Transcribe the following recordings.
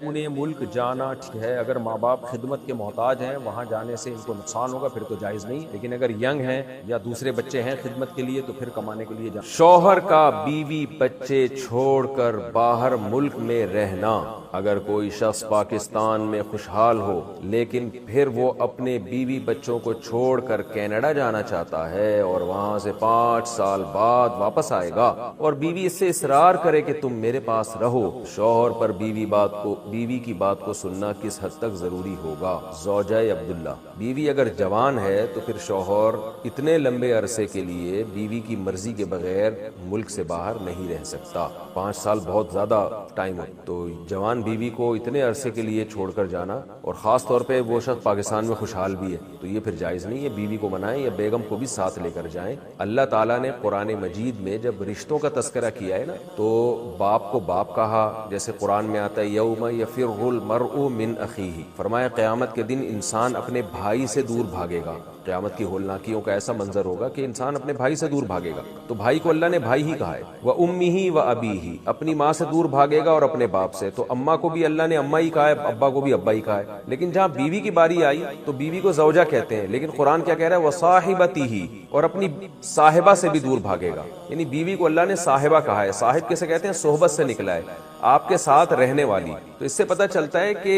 पुणे मुल्क जाना ठीक है, अगर माँ बाप खिदमत के मोहताज हैं वहाँ जाने से इनको नुकसान होगा, फिर तो जायज़ नहीं। लेकिन अगर यंग हैं या दूसरे बच्चे हैं खिदमत के लिए तो फिर कमाने के लिए जाना। शौहर का बीवी बच्चे छोड़कर बाहर मुल्क में रहना। अगर कोई शख्स पाकिस्तान में खुशहाल हो लेकिन फिर वो अपने बीवी बच्चों को छोड़कर कनाडा जाना चाहता है और वहां से 5 साल बाद वापस आएगा और बीवी इससे इसरार करे कि तुम मेरे पास रहो, शौहर पर बीवी की बात को सुनना किस हद तक जरूरी होगा। ज़ौजा अब्दुल्ला, बीवी अगर जवान है तो फिर शौहर इतने लंबे अरसे के लिए बीवी की मर्जी के बगैर मुल्क से बाहर नहीं रह सकता। 5 साल बहुत ज्यादा टाइम है, तो जवान बीवी को इतने अरसे के लिए छोड़कर जाना, और खास तौर पे वो शख्स पाकिस्तान में खुशहाल भी है, तो ये फिर जायज़ नहीं है। बीवी को मनाएं या बेगम को भी साथ लेकर जाएं। अल्लाह ताला ने कुरान मजीद में जब रिश्तों का तस्करा किया है ना, तो बाप को बाप कहा, जैसे कुरान में आता है यौम यफिर्रुल मरउ मिन अखीही, फरमाया क़यामत के दिन इंसान अपने भाई से दूर भागेगा। क़यामत की होलनाकियों का ऐसा मंजर होगा कि इंसान अपने भाई से दूर भागेगा। तो भाई को अल्लाह ने भाई ही कहा है। व उम्मीही व अबीही, अपनी माँ से दूर भागेगा और अपने बाप से। तो अम्मा को भी अल्लाह ने अम्मा ही कहा है, अब्बा को भी अब्बा ही कहा है। लेकिन जहाँ बीवी की बारी आई तो बीवी को ज़ौजा कहते हैं, लेकिन कुरान क्या कह रहा है, व साहिबतीही, और अपनी साहिबा से भी दूर भागेगा। यानी बीवी को अल्लाह ने साहिबा कहा है। साहिब किसे कहते हैं? सोहबत से निकला है, आपके साथ रहने वाली। तो इससे पता चलता है कि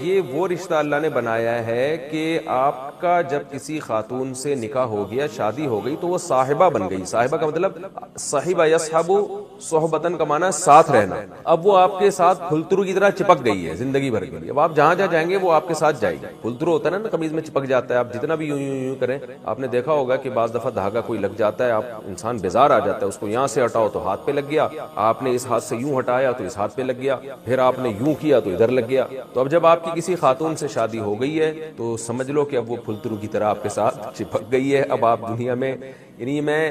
ये वो रिश्ता अल्लाह ने बनाया है कि आपका जब किसी खातून से निकाह हो गया, शादी हो गई, तो वो साहिबा बन गई। साहिबा का मतलब साहिबा यसहबु सोहबतन का माना साथ रहना। अब वो आपके साथ फुलतरू की तरह चिपक गई है जिंदगी भर के लिए। अब आप जहां जहां जाएंगे वो आपके साथ जाएगी। फुलतरू होता है ना, कमीज में चिपक जाता है, आप जितना भी यूं यूं यूं करें। आपने देखा होगा कि बाज दफा धागा कोई लग जाता है, आप इंसान बेजार आ जाता है, उसको यहाँ से हटाओ तो हाथ पे लग गया, आपने इस हाथ से यूं हटाया तो इस हाथ पे लग गया, फिर आपने यूं किया तो इधर लग गया। तो अब जब आपकी किसी खातून से शादी हो गई है तो समझ लो कि अब वो फुलतरू की तरह आपके साथ चिपक गई है। अब आप दुनिया में, यानी मैं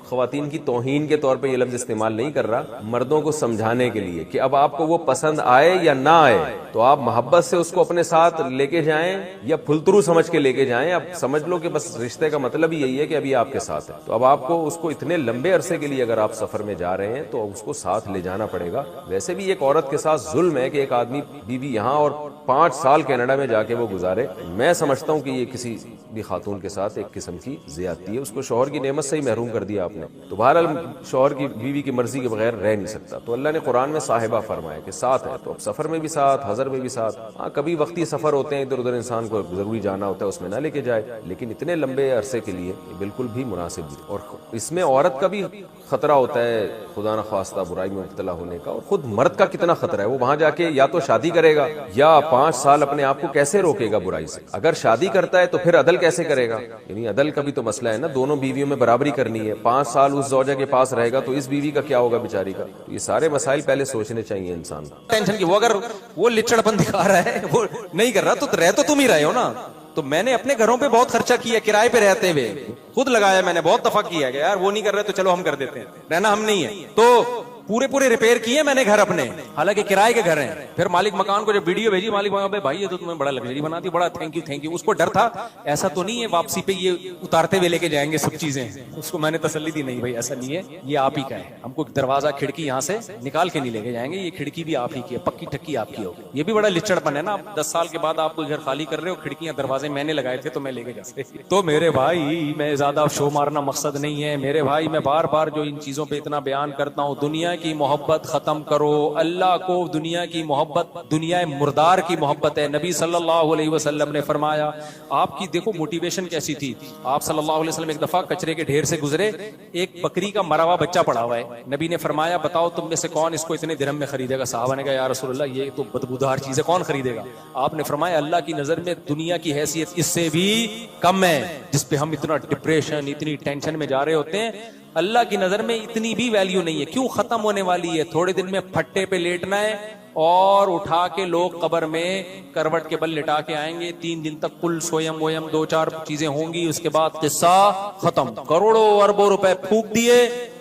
ख्वातीन की तौहीन के तौर पे ये लफ्ज इस्तेमाल नहीं कर रहा, मर्दों को समझाने के लिए कि अब आपको वो पसंद आए या ना आए तो आप मोहब्बत से उसको अपने साथ लेके जाएं या फुलतरू समझ के लेके जाएं। अब समझ लो कि बस रिश्ते का मतलब ही यही है कि अभी आपके साथ है। तो अब आपको उसको इतने लंबे अरसे के लिए अगर आप सफर में जा रहे हैं तो उसको साथ ले जाना पड़ेगा। वैसे भी एक औरत के साथ जुल्म है कि एक आदमी बीवी यहाँ और 5 साल कनाडा में जाके वो गुजारे। मैं समझता हूँ कि ये किसी भी खातून के साथ एक किस्म की ज्यादती है, उसको शौहर की नेमत से ही महरूम कर दिया आपने। तो बहरहाल शौहर की बीवी की मर्जी के बगैर रह नहीं सकता। तो अल्लाह ने कुरान में साहिबा फरमाया कि साथ है, तो अब सफर में भी साथ, हजर में भी साथ। हाँ, कभी वक्ती सफर होते हैं, इधर उधर इंसान को जरूरी जाना होता है, उसमें ना लेके जाए, लेकिन इतने लंबे अरसे के लिए बिल्कुल भी मुनासिब नहीं। और इसमें औरत का भी खतरा होता है, खुदा न खास्ता बुराई में मुब्तला होने का। और खुद मर्द का कितना खतरा है, वो वहां जाके या तो शादी करेगा या 5 साल अपने आप को कैसे रोकेगा बुराई से। अगर शादी करता है तो फिर अदल कैसे करेगा? यानी अदल का भी तो मसला है ना, दोनों बीवियों में बराबरी करनी है। 5 साल उस ज़ौजा के पास रहेगा तो इस बीवी का क्या होगा बेचारी का? तो ये सारे मसाइल पहले सोचने चाहिए इंसान को। टेंशन की वो अगर वो लिचड़पन दिखा रहा है, वो नहीं कर रहा, तो रह तो तुम ही रहे हो ना। तो मैंने अपने घरों पे बहुत खर्चा किया, किराए पे रहते हुए खुद लगाया, मैंने बहुत दफा किया कि यार वो नहीं कर रहे तो चलो हम कर देते हैं, रहना हम नहीं है। तो पूरे रिपेयर किए मैंने घर अपने, हालांकि किराए के घर हैं। फिर मालिक मकान को जब वीडियो भेजी, मालिक मकान भाई ये तो तुम्हें बड़ा लग्जरी बना दी, बड़ा थैंक यू। उसको डर था ऐसा तो नहीं है वापसी पे ये उतारते हुए लेके जाएंगे सब चीजें। उसको मैंने तसल्ली दी, नहीं भाई ऐसा नहीं है, ये आप ही का है, हमको दरवाजा खिड़की यहाँ से निकाल के नहीं लेके जाएंगे, ये खिड़की भी आप ही की है, पक्की ठक्की आपकी होगी। ये भी बड़ा लिचड़पन है ना, 10 साल के बाद आप कोई घर खाली कर रहे हो, खिड़कियां दरवाजे मैंने लगाए थे तो मैं लेके जा। तो मेरे भाई, मैं ज्यादा शो मारना मकसद नहीं है मेरे भाई, मैं बार बार जो इन चीजों पे इतना बयान करता हूँ, दुनिया की मोहब्बत खत्म करो। अल्लाह को दुनिया की मोहब्बत, दुनिया मुर्दार की मोहब्बत है। नबी सल्लल्लाहु अलैहि वसल्लम ने फरमाया, आपकी देखो मोटिवेशन कैसी थी। आप सल्लल्लाहु अलैहि वसल्लम एक दफा कचरे के ढेर से गुजरे, एक बकरी का मरा हुआ बच्चा पड़ा हुआ है। नबी ने फरमाया, बताओ तुम में से कौन इसको इतने दिरहम में खरीदेगा? साहबा ने कहा, या रसूलल्लाह ये तो बदबूदार चीज है, कौन खरीदेगा? आपने फरमाया, अल्लाह की नजर में दुनिया की हैसियत इससे भी कम है, जिसपे हम इतना डिप्रेशन, इतनी टेंशन में जा रहे होते हैं, अल्लाह की नजर में इतनी भी वैल्यू नहीं है। क्यों? खत्म होने वाली है, थोड़े दिन में फट्टे पे लेटना है और उठा के लोग कब्र में करवट के बल लिटा के आएंगे। 3 दिन तक कुल सोयम वोयम 2-4 चीजें होंगी, उसके बाद किस्सा खत्म। करोड़ों अरबों रुपए फूक दिए,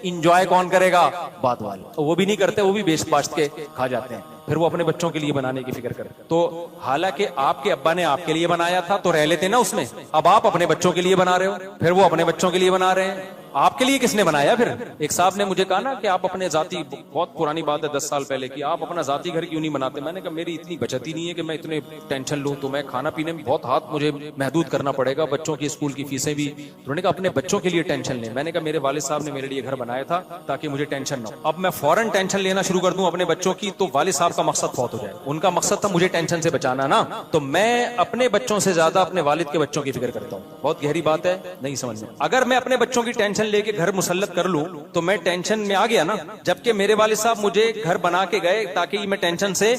इंजॉय कौन करेगा? बाद वाले। तो वो भी नहीं करते, वो भी बेच बास्ट के खा जाते हैं, फिर वो अपने बच्चों के लिए बनाने की फिक्र करते। तो हालांकि आपके अब्बा ने आपके लिए बनाया था तो रह लेते ना उसमें, अब आप अपने बच्चों के लिए बना रहे हो, फिर वो अपने बच्चों के लिए बना रहे हैं। आपके लिए किसने बनाया फिर? एक साहब ने मुझे कहा ना कि आप अपने जाती, बहुत पुरानी बात है 10 साल पहले की, आप अपना जाती घर क्यों नहीं बनाते? मैंने कहा मेरी इतनी बचत ही नहीं है कि मैं इतने टेंशन लूं, तो मैं खाना पीने में बहुत हाथ मुझे महदूद करना पड़ेगा, बच्चों की स्कूल की फीसें भी। तो उन्होंने कहा अपने बच्चों के लिए टेंशन ले। मैंने कहा मेरे वालिद साहब ने मेरे लिए घर बनाया था ताकि मुझे टेंशन ना हो। अब मैं फौरन टेंशन लेना शुरू कर दूं अपने बच्चों की, तो वालिद साहब का मकसद फौत हो जाए। उनका मकसद था मुझे टेंशन से बचाना ना, तो मैं अपने बच्चों से ज्यादा अपने वालिद के बच्चों की फिक्र करता हूँ। बहुत गहरी बात है, नहीं समझ में। अगर मैं अपने बच्चों की टेंशन लेके घर मुसल्लत कर लूं तो मैं टेंशन में आ गया ना, जबकि मेरे वालिद साहब मुझे घर बना के गए ताकि मैं टेंशन से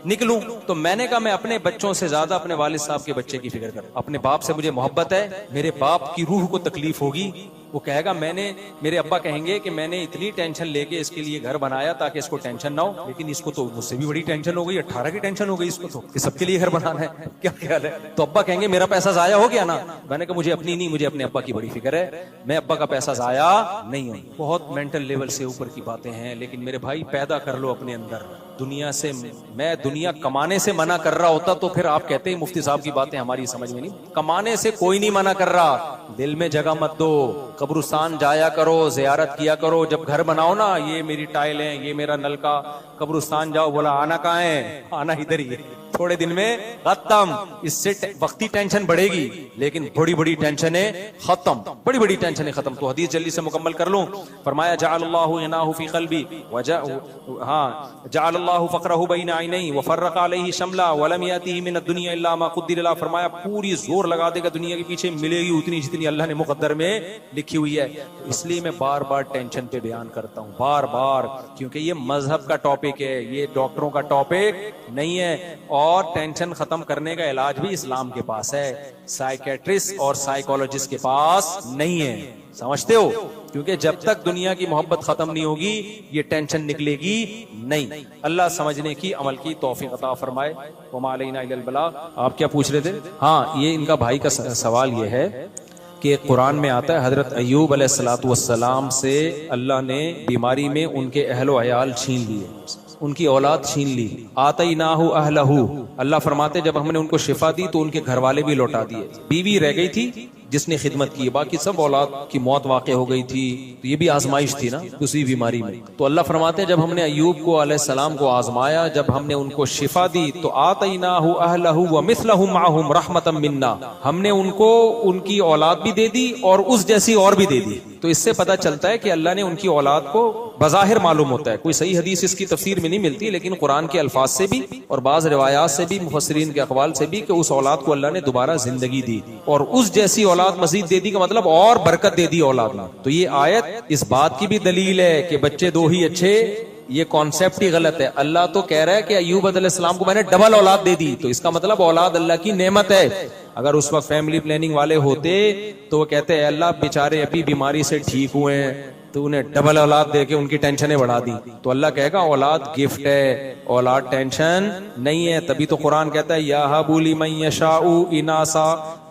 निकलूं। तो मैंने कहा मैं अपने बच्चों से ज्यादा अपने वालिद साहब के बच्चे की फिक्र कर। अपने बाप से मुझे मोहब्बत है, मेरे बाप की रूह को तकलीफ होगी, वो कहेगा मेरे अब्बा कहेंगे कि मैंने इतनी टेंशन लेके इसके लिए घर बनाया ताकि इसको टेंशन ना हो, लेकिन इसको तो मुझसे भी बड़ी टेंशन हो गई, 18 की टेंशन हो गई इसको तो, कि सबके लिए घर बनाना है, क्या ख्याल है? तो अब्बा कहेंगे मेरा पैसा जाया हो गया ना। मैंने कहा मुझे अपनी नहीं, मुझे अपने अब्बा की बड़ी फिक्र है, मैं अब्बा का पैसा जाया नहीं हूं। बहुत मेंटल लेवल से ऊपर की बातें हैं, लेकिन मेरे भाई पैदा कर लो अपने अंदर दुनिया से। मैं दुनिया कमाने से मना कर रहा होता तो फिर आप कहते हैं मुफ्ती साहब की बातें हमारी समझ में नहीं। कमाने से कोई नहीं मना कर रहा, दिल में जगह मत दो, कब्रिस्तान जाया करो, जियारत किया करो। जब घर बनाओ ना, ये मेरी टाइल है, ये मेरा नलका, कब्रिस्तान जाओ, बोला आना कहाँ है? आना इधर ही है। थोड़े दिन में खत्म। इससे वक्ती टेंशन बढ़ेगी, लेकिन बड़ी बड़ी टेंशनें खत्म, बड़ी बड़ी टेंशनें खत्म। तो हदीस जल्दी से मुकम्मल कर लूं। फरमाया जअलल्लाहु इनाहु फी क़ल्बी जअलल्लाहु फ़क़रहु बैना ऐनैहि व फ़र्रक़ अलैहि शमला व लम यातिहि मिन दुनिया इल्ला मा क़ुद्दिर ला। फरमाया पूरी जोर लगा देगा दुनिया के पीछे, मिलेगी उतनी जितनी अल्लाह ने मुक़द्दर में लिखी हुई है। इसलिए मैं बार बार टेंशन पे बयान करता हूँ, बार बार, क्योंकि ये मजहब का टॉपिक है, ये डॉक्टरों का टॉपिक नहीं है। और टेंशन खत्म करने का इलाज भी इस्लाम के पास है, साइकेट्रिस्ट और साइकोलॉजिस्ट के पास नहीं है। समझते हो? क्योंकि जब तक दुनिया की मोहब्बत खत्म नहीं होगी, ये टेंशन निकलेगी नहीं। अल्लाह समझने की, अमल की तौफीक अता फरमाए। वमा अलैना इल्लल बलाग। आप क्या पूछ रहे थे? हाँ, ये इनका भाई का सवाल ये है कि कुरान में आता है हजरत अय्यूब अलैहिस्सलातु वस्सलाम से अल्लाह ने बीमारी में उनके अहलो अयाल छीन लिए, उनकी औलाद छीन ली। आतैनाहु अहलहु, अल्लाह फरमाते जब हमने उनको शिफा दी तो उनके घर वाले भी लौटा दिए। बीवी रह गई थी जिसने खिदमत की, बाकी सब औलाद की मौत वाक़े हो गई थी। तो ये भी आजमाइश थी ना उसी बीमारी में। तो अल्लाह फरमाते जब हमने अय्यूब को अलैहिस्सलाम को आजमाया, जब हमने उनको शिफा दी, तो आतैनाहु अहलहु व मिस्लहुम माहुम रहमतम मिन्ना, हमने उनको उनकी औलाद भी दे दी और उस जैसी और भी दे दी। तो इससे पता चलता है कि अल्लाह ने उनकी औलाद को, बज़ाहिर मालूम होता है, कोई सही हदीस इसकी तफसीर में नहीं मिलती, लेकिन कुरान के अल्फाज से भी और बाज़ रिवायात से भी, मुफस्सिरीन के अक़वाल से भी, कि उस औलाद को अल्लाह ने दोबारा जिंदगी दी और उस जैसी औलाद मजीद दे दी, का मतलब और बरकत दे दी औलाद में। तो ये आयत इस बात की भी दलील है कि बच्चे दो ही अच्छे, ये कॉन्सेप्ट ही गलत है। अल्लाह तो कह रहा है कि अय्यूब अलैहिस्सलाम को मैंने डबल औलाद दे दी, तो इसका मतलब औलाद अल्लाह की नेमत है। अगर उस वक्त फैमिली प्लानिंग वाले होते तो वो कहते हैं अल्लाह बेचारे अभी बीमारी से ठीक हुए हैं, तो उन्हें डबल औलाद देके उनकी टेंशनें बढ़ा दी। तो अल्लाह कहेगा औलाद गिफ्ट है, औलाद टेंशन नहीं है। तभी तो कुरान कहता है या हबूली मन यशाउ इनासा,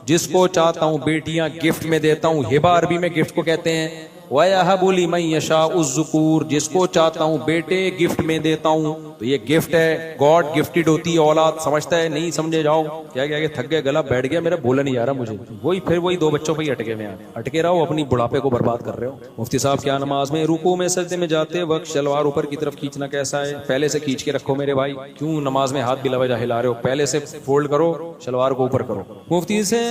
जिसको चाहता हूं बेटियां गिफ्ट में देता हूं। हिबा अरबी में गिफ्ट को कहते हैं। वयहबुली मन यशाउ ज़ुकूर, जिसको चाहता हूं बेटे गिफ्ट में देता हूं। तो ये गिफ्ट है, गॉड गिफ्टेड होती है औलाद। समझता है? नहीं समझे जाओ। क्या क्या थक गया, गला बैठ गया, मेरा बोला नहीं आ रहा मुझे। वही दो बच्चों पे ही अटके में अटके रहो, अपनी बुढ़ापे को बर्बाद कर रहे हो। मुफ्ती साहब क्या नमाज में रुकू में सजदे में जाते वक्त शलवार ऊपर की तरफ खींचना कैसा है? पहले से खींच के रखो मेरे भाई, क्यों नमाज में हाथ बिलावजा हिला रहे हो? पहले से फोल्ड करो, शलवार को ऊपर करो। मुफ्ती से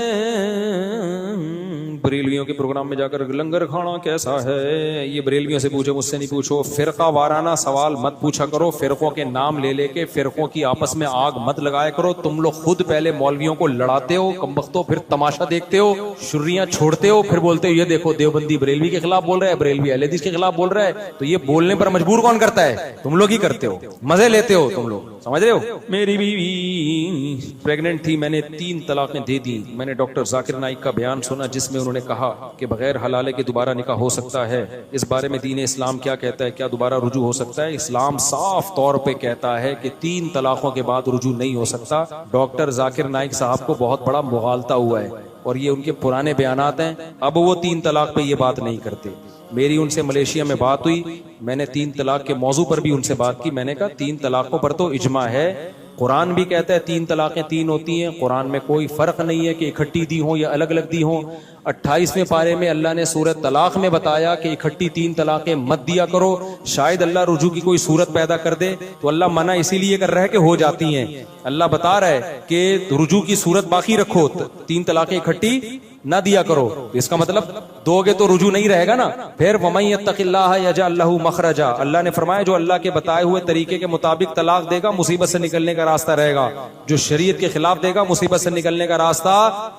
बरेलवियों के प्रोग्राम में जाकर लंगर खाना कैसा है, ये बरेलवियों से पूछो, मुझसे नहीं पूछो। फिरका वाराना सवाल मत पूछा करो, फिरकों के नाम ले लेके फिरकों की आपस में आग मत लगाया करो। तुम लोग खुद पहले मौलवियों को लड़ाते हो कमबख्तो, फिर तमाशा देखते हो, शुर्रियां छोड़ते हो, फिर बोलते हो ये देखो देवबंदी बरेलवी के खिलाफ बोल रहा है, बरेलवी अहले हदीस के खिलाफ बोल रहा है। तो ये बोलने पर मजबूर कौन करता है? तुम लोग ही करते हो, मजे लेते हो तुम लोग, समझ रहे हो? मेरी बीवी प्रेग्नेंट थी, मैंने 3 तलाकें दे दी। मैंने डॉक्टर जाकिर नाइक का बयान सुना जिसमें उन्होंने कहा कि बगैर हलाले के दोबारा निकाह हो सकता है। इस बारे में दीन इस्लाम क्या कहता है? क्या दोबारा रुजू हो सकता है? इस्लाम साफ तौर पे कहता है कि 3 तलाकों के बाद रुजू नहीं हो सकता। डॉक्टर जाकिर नाइक साहब को बहुत बड़ा मुगालता हुआ है और ये उनके पुराने बयानात हैं। अब वो 3 तलाक पे ये बात नहीं करते। मेरी उनसे मलेशिया में बात हुई, मैंने 3 तलाक के मौजू पर भी उनसे बात की। मैंने कहा 3 तलाकों पर तो इजमा है, कुरान भी कहता है 3 तलाकें 3 होती हैं। कुरान में कोई फर्क नहीं है कि इकट्ठी दी हो या अलग अलग दी हो। 28वें पारे में अल्लाह ने सूरत तलाक में बताया कि इकट्ठी 3 तलाकें मत दिया करो। शायद अल्लाह रुजू की कोई सूरत पैदा कर दे, तो अल्लाह मना इसीलिए कर रहा है कि हो जाती हैं। अल्लाह बता रहा है कि रुजू की सूरत बाकी रखो, 3 तलाकें इकट्ठी ना दिया करो। इसका मतलब दोगे तो रुजू नहीं रहेगा ना। फिर वमन यत्तकिल्लाह यजअल लहू मखरजा, अल्लाह ने फरमाया जो अल्लाह के बताए हुए तरीके के मुताबिक तलाक देगा मुसीबत से निकलने का रास्ता रहेगा, जो शरीयत के खिलाफ देगा मुसीबत से निकलने का रास्ता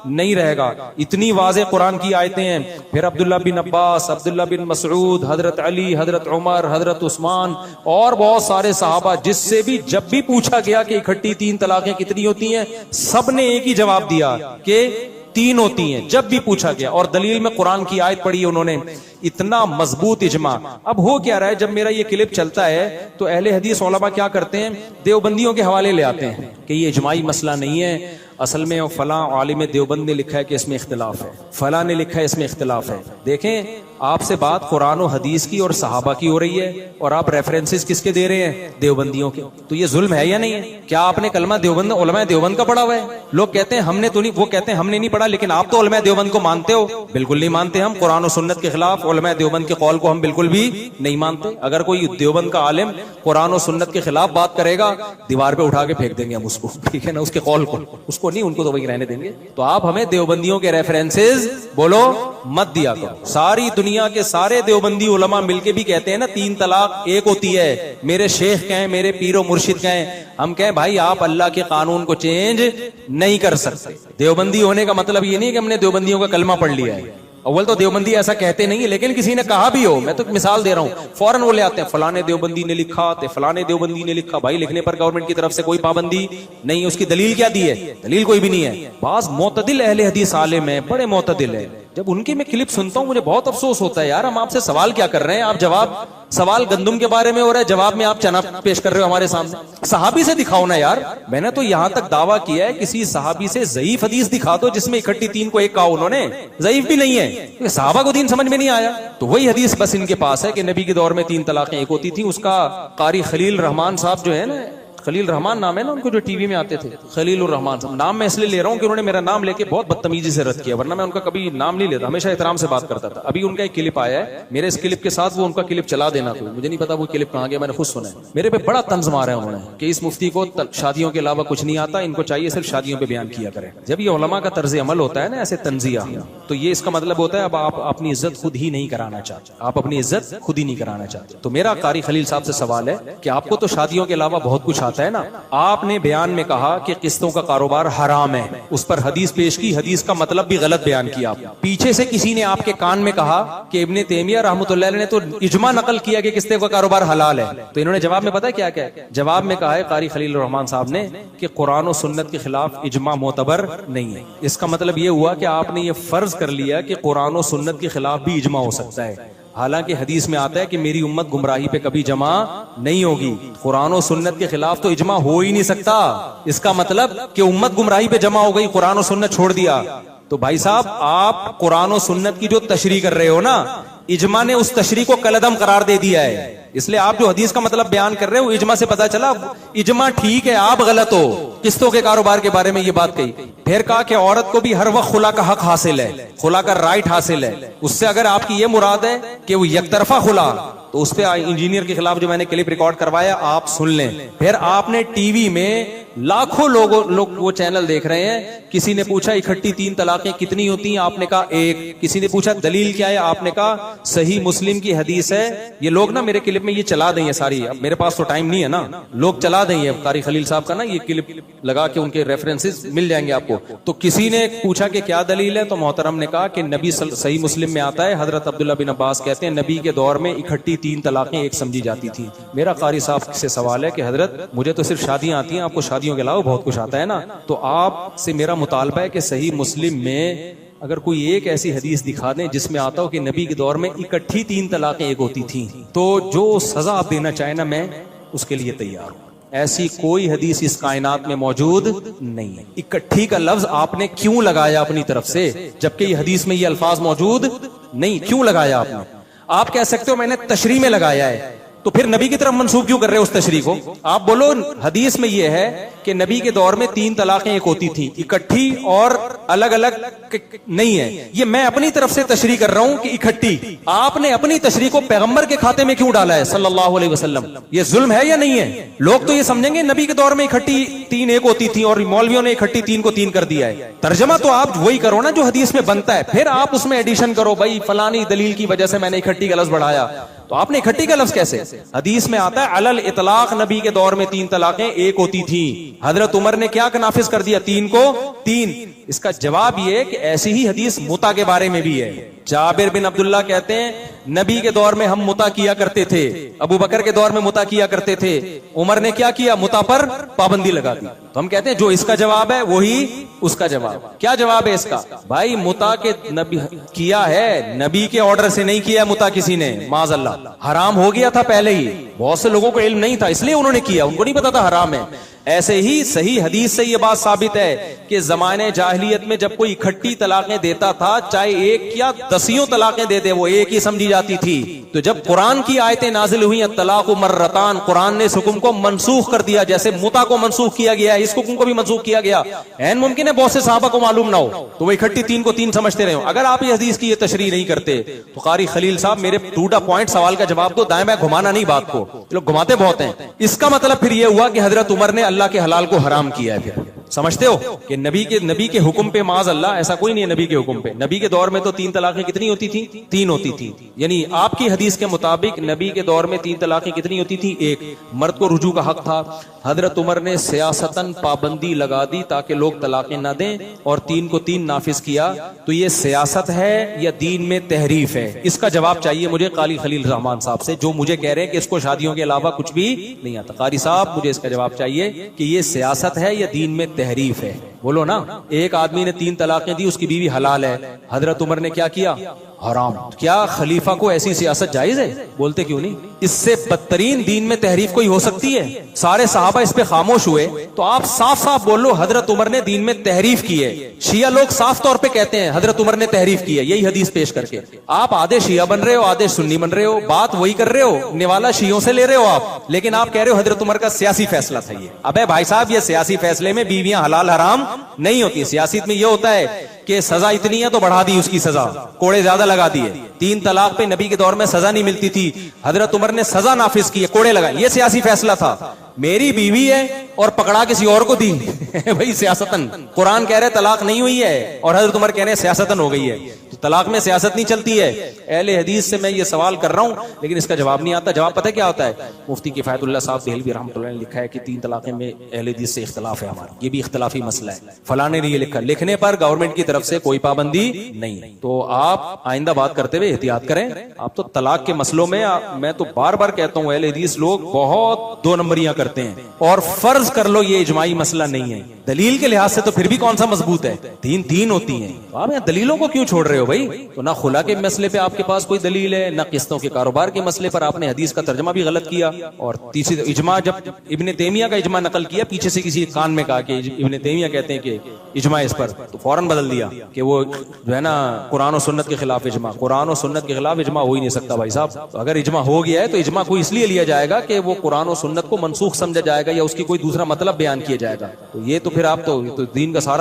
नहीं रहेगा। इतनी वाज़ेह कुरान की आयतें हैं। फिर अब्दुल्ला बिन अब्बास, अब्दुल्ला बिन मसऊद, हजरत अली, हजरत उमर, हजरत उस्मान और बहुत सारे सहाबा, जिससे भी जब भी पूछा गया कि इकट्ठी 3 तलाकें कितनी होती हैं, सबने एक ही जवाब दिया कि 3 होती हैं, जब भी पूछा गया। और दलील में कुरान की आयत पढ़ी उन्होंने। इतना मजबूत इजमा। अब हो क्या रहा है, जब मेरा ये क्लिप चलता है तो अहले हदीस उलमा क्या करते हैं, देवबंदियों के हवाले ले आते हैं कि ये इजमाई मसला नहीं है, असल में फलां आलिम देवबंद ने लिखा है कि इसमें इख्तिलाफ है, फलां ने लिखा है इसमें इख्तिलाफ है। देखें, आपसे बात कुरान और हदीस की और सहाबा की हो रही है और आप रेफरेंसेस किसके दे रहे हैं, देवबंदियों के। तो ये जुल्म है या नहीं है? क्या आपने कलमा देवबंद उलमा देवबंद का पढ़ा हुआ है? लोग कहते हैं हमने तो नहीं, वो कहते हैं हमने नहीं पढ़ा, लेकिन आप तो उलमा देवबंद को मानते हो। बिल्कुल नहीं मानते हम। कुरान और सुन्नत के खिलाफ उलमा देवबंद के कौल को हम बिल्कुल भी नहीं मानते। अगर कोई देवबंद का आलिम कुरान और सुन्नत के खिलाफ बात करेगा, दीवार पे उठा के फेंक देंगे हम उसको, ठीक है ना, उसके कौल को, उसको नहीं, उनको तो वही रहने देंगे। तो आप हमें देवबंदियों के रेफरेंसेस बोलो मत दिया करो। सारी दुनिया के सारे देवबंदी उलमा मिलके भी कहते हैं ना 3 तलाक एक होती है। मेरे शेख कहें, मेरे पीरो मुर्शिद कहें, हम कहें भाई आप अल्लाह के कानून को चेंज नहीं कर सकते। देवबंदी होने का मतलब ये नहीं कि हमने देवबंदियों का कलमा पढ़ लिया है। अव्वल तो देवबंदी ऐसा कहते नहीं है, लेकिन किसी ने कहा भी हो, मैं तो मिसाल दे रहा हूं, फौरन वो ले आते हैं फलाने देवबंदी ने लिखा, फलाने देवबंदी ने लिखा। भाई लिखने पर गवर्नमेंट की तरफ से कोई पाबंदी नहीं, उसकी दलील क्या दी है? दलील कोई भी नहीं है। बाज मोतदिल अहले हदीस आलिम है, बड़े मोतदिल है। जब उनकी मैं क्लिप सुनता हूं मुझे बहुत अफसोस होता है, यार हम आपसे सवाल क्या कर रहे हैं, आप जवाब, सवाल गंदुम के बारे में हो रहा है, जवाब में आप चना पेश कर रहे हो हमारे सामने। सहाबी से दिखाओ ना यार। मैंने तो यहां तक दावा किया है किसी सहाबी से ज़ईफ हदीस दिखा दो जिसमें इकट्ठी 3 को एक कहा उन्होंने, ज़ईफ भी नहीं है। सहाबा को दीन समझ में नहीं आया, तो वही हदीस बस इनके पास है कि नबी के दौर में 3 तलाकें एक होती थी। उसका कारी खलील रहमान साहब जो है ना, खलील रहमान नाम है ना उनको, जो टीवी में आते थे, खलील रहमान साहब। नाम मैं इसलिए ले रहा हूं कि उन्होंने मेरा नाम लेके बहुत बदतमीजी से रद्द किया, वरना मैं उनका कभी नाम नहीं लेता, हमेशा एहतराम से बात करता था। अभी उनका एक क्लिप आया है, मेरे इस क्लिप के साथ वो उनका क्लिप चला देना, कोई मुझे नहीं पता वो क्लिप कहां गया, मैंने खुद सुना है। मेरे पे बड़ा तंज मारा है उन्होंने कि इस मुफ्ती को शादियों के अलावा कुछ नहीं आता, इनको चाहिए सिर्फ शादियों पे बयान किया करें। जब ये उलमा का तर्ज अमल होता है ना ऐसे तंजिया, तो ये इसका मतलब होता है अब आप अपनी इज्जत खुद ही नहीं कराना चाहते, आप अपनी इज्जत खुद ही नहीं कराना चाहते। तो मेरा कारी खलील साहब से सवाल है कि आपको तो शादियों के अलावा बहुत कुछ आता है ना, आपने बयान में कहा कि किस्तों का कारोबार हराम है, उस पर हदीस पेश की, हदीस का मतलब भी गलत बयान किया। पीछे से किसी ने आपके कान में कहा कि इब्ने तैमिया रहमतुल्लाह अलैह ने तो इजमा नकल किया कि किस्ते का कारोबार हलाल है। तो इन्होंने जवाब में पता क्या क्या जवाब में कहा है कारी खलील रहमान साहब ने कि कुरान और सुन्नत के खिलाफ इजमा मोतबर नहीं है। इसका मतलब यह हुआ कि आपने ये फर्ज कर लिया कि कुरान और सुन्नत के खिलाफ भी इजमा हो सकता है, हालांकि हदीस में आता है कि मेरी उम्मत गुमराही पे कभी जमा नहीं होगी। कुरान और सुन्नत के खिलाफ तो इजमा हो ही नहीं सकता। इसका मतलब कि उम्मत गुमराही पे जमा हो गई, कुरान और सुन्नत छोड़ दिया। तो भाई साहब आप कुरान और सुन्नत की जो तशरीह कर रहे हो ना, इजमा ने उस तशरीह को कलअदम करार दे दिया है। इसलिए आप जो हदीस का मतलब बयान कर रहे हो इजमा से पता चला, इजमा ठीक है, आप गलत हो। किस्तों के कारोबार के बारे में ये बात कही, फिर कहा कि औरत को भी हर वक्त खुला का हक हासिल है, खुला का राइट हासिल है। उससे अगर आपकी ये मुराद है कि वो यकतरफा खुला, तो उस पे इंजीनियर के खिलाफ जो मैंने क्लिप रिकॉर्ड करवाया आप सुन लें। फिर आपने टीवी में लाखों लोग वो चैनल देख रहे हैं, किसी ने पूछा इकट्ठी 3 तलाकें कितनी होती हैं, आपने कहा 1। किसी ने पूछा दलील क्या है, आपने कहा सही मुस्लिम की हदीस है। ये लोग ना मेरे क्लिप में ये चला देंगे सारी, अब मेरे पास तो टाइम नहीं है ना, लोग चला देंगे कारी खलील साहब का ना ये क्लिप लगा के, उनके रेफरेंसेस मिल जाएंगे आपको। तो किसी ने पूछा कि क्या दलील है, तो मोहतरम ने कहा कि नबी सही मुस्लिम में आता है, हजरत अब्दुल्ला बिन अब्बास कहते हैं नबी के दौर में इकट्ठी 3 तलाकें एक समझी जाती थी। मेरा कारी साहब से सवाल है कि हजरत मुझे तो सिर्फ शादियां आती हैं, आपको शादियों के अलावा बहुत कुछ आता है ना, तो आपसे मेरा मुतालबा है कि सही मुस्लिम में अगर कोई एक ऐसी हदीस दिखा दें जिसमें आता हो कि नबी के दौर में इकट्ठी 3 तलाकें एक होती थी, तो जो सजा आप देना चाहे ना मैं उसके लिए तैयार हूं। ऐसी कोई हदीस इस कायनात में मौजूद नहीं है। इकट्ठी का लफ्ज आपने क्यों लगाया अपनी तरफ से, जबकि ये हदीस में ये अल्फाज मौजूद नहीं, क्यों लगाया आपने? आप कह सकते हो मैंने तशरीह में लगाया है, तो फिर नबी की तरफ मंसूब क्यों कर रहे हो उस तशरीह को? आप बोलो हदीस में यह है कि नबी के दौर में 3 तलाकें एक होती थी, इकट्ठी और अलग अलग नहीं है। ये मैं अपनी तरफ से तशरीह कर रहा हूं कि इकट्ठी। आपने अपनी तशरीह को पैगंबर के खाते में क्यों डाला है सल्लल्लाहु अलैहि वसल्लम? ये जुल्म है या नहीं है? लोग तो ये समझेंगे नबी के दौर में इकट्ठी 3 एक होती थी और मौलवियों ने इकट्ठी 3 को 3 कर दिया है। तर्जमा तो आप वही करो ना जो हदीस में बनता है, फिर आप उसमें एडिशन करो, भाई फलानी दलील की वजह से मैंने इकट्ठी का लफ्ज बढ़ाया। तो आपने इकट्ठी का लफ्ज कैसे? हदीस में आता है अलल इतलाक नबी के दौर में 3 तलाकें एक होती थी। हजरत उमर ने क्या नाफिज कर दिया? 3 को 3। इसका जवाब ये कि ऐसी ही हदीस मुता के बारे में भी है। जाबिर बिन अब्दुल्ला कहते हैं नबी के दौर में हम मुता किया करते थे, अबू बकर के दौर में मुता किया करते थे, उमर ने क्या किया? मुता पर पाबंदी लगा दी। तो हम कहते हैं जो इसका जवाब है वही उसका जवाब। क्या जवाब है इसका? भाई मुता के नबी किया है, नबी के ऑर्डर से नहीं किया मुता किसी ने, माज़अल्लाह हराम हो गया था पहले ही। बहुत से लोगों को इल्म नहीं था इसलिए उन्होंने किया, उनको नहीं पता था हराम है। ऐसे ही सही हदीस से यह बात साबित है कि जमाने जाहिलियत में जब कोई इकट्ठी तलाकें देता था, चाहे एक या 10 तलाकें दे दे, वो एक ही समझी जाती थी। तो जब कुरान की आयतें नाजिल हुई तलाक़ु मर्रतान, कुरान ने इस हुक्म को मनसूख कर दिया। जैसे मुता को मनसूख किया गया है, इस हुक्म को भी मनसूख किया गया। ऐन मुमकिन है बहुत से सहाबा को मालूम ना हो तो वो इकट्ठी 3 को 3 समझते रहे हो। अगर आप ये हदीस की ये तशरीह नहीं करते तो कारी खलील साहब मेरे टू द पॉइंट सवाल का जवाब दो, दाएं बाएं घुमाना नहीं बात को। लोग घुमाते बहुत हैं। इसका मतलब फिर ये हुआ कि हजरत उमर ने अल्लाह के हलाल को हराम किया है। फिर समझते हो कि नबी के हुक्म पे माज अल्लाह ऐसा कोई नहीं है। नबी के हुक्म पे, नबी के दौर में तो 3 तलाकें कितनी होती थी? 3 होती थी। यानी आपकी हदीस के मुताबिक नबी के दौर में 3 तलाकें कितनी होती थी? 1। मर्द को रुजू का हक था। हजरत उमर ने सियासतन पाबंदी लगा दी ताकि लोग तलाकें ना दें और 3 को 3 नाफिज किया। तो ये सियासत है या दीन में तहरीफ है? इसका जवाब चाहिए मुझे कारी खलील रहमान साहब से, जो मुझे कह रहे हैं कि इसको शादियों के अलावा कुछ भी नहीं आता। कारी साहब मुझे इसका जवाब चाहिए कि ये सियासत है या दीन में तहरीफ है? बोलो ना। एक आदमी ने 3 तलाकें दी, उसकी बीवी हलाल है, हजरत उमर ने क्या किया? हराम। क्या खलीफा को ऐसी सियासत जायज है? बोलते क्यों नहीं? इससे बदतरीन दीन में तहरीफ कोई हो सकती है? सारे सहाबा इस पे खामोश हुए तो आप साफ साफ बोल लो हजरत उमर ने दीन में तहरीफ की है। शिया लोग साफ तौर पे कहते हैं हजरत उमर ने तहरीफ की है, यही हदीस पेश करके। आप आधे शिया बन रहे हो, आधे सुन्नी बन रहे हो, बात वही कर रहे हो, निवाला शियों से ले रहे हो आप, लेकिन आप कह रहे हो हजरत उमर का सियासी फैसला था ये। अबे भाई साहब, ये सियासी फैसले में बीवियां हलाल हराम नहीं होती। सियासत में ये होता है कि सजा इतनी है तो बढ़ा दी उसकी सजा, कोड़े ज्यादा लगा दिए। 3 तलाक पे नबी के दौर में सजा नहीं मिलती थी, हजरत उमर ने सजा नाफिज की है, कोड़े लगाए। ये सियासी फैसला था। मेरी बीवी है और पकड़ा किसी और को दी भाई सियासतन। कुरान कह रहे तलाक नहीं हुई है और हजरत उमर कह रहे सियासतन हो गई है। तो तलाक में सियासत नहीं चलती है। अहले हदीस से मैं ये सवाल कर रहा हूं लेकिन इसका जवाब नहीं आता। जवाब पता है क्या होता है? मुफ्ती किफायतुल्लाह साहब देहलवी रहमतुल्लाह ने लिखा है कि 3 तलाक़ें में अहले हदीस से इख्तिलाफ है हमारा, ये भी इख्तिलाफी मसला है। फलाने ने ये लिखा, लिखने पर गवर्नमेंट की तरफ से कोई पाबंदी नहीं। तो आप आइंदा बात करते हुए एहतियात करें। आप तो तलाक के मसलों में मैं तो बार बार कहता हूं अहले हदीस लोग बहुत 2 नंबरियां करते हैं। और फर्ज कर लो ये इजमाई मसला नहीं है, दलील के लिहाज से तो फिर भी कौन सा मजबूत है? 3 होती हैं। तो आप यहाँ दलीलों को क्यों छोड़ रहे हो भाई? तो ना खुला के मसले पे आपके पास कोई दलील है, ना किस्तों के कारोबार के मसले पर आपने हदीस का तर्जमा भी गलत किया। और तीसरी इजमा, जब इब्ने तैमिया का इजमा नकल किया, पीछे से किसी कान में कहा कि इब्ने तैमिया कहते हैं कि इजमा इस पर, तो फौरन बदल दिया कि वो जो है ना कुरान और सुन्नत के खिलाफ इजमा। कुरान और सुन्नत के खिलाफ इजमा हो ही नहीं सकता भाई साहब। तो अगर इजमा हो गया है तो इजमा को इसलिए लिया जाएगा कि वो कुरान और सुन्नत को मनसूख समझा जाएगा या उसकी कोई दूसरा मतलब बयान किया जाएगा। तो ये तो फिर आप तो दीन का सारा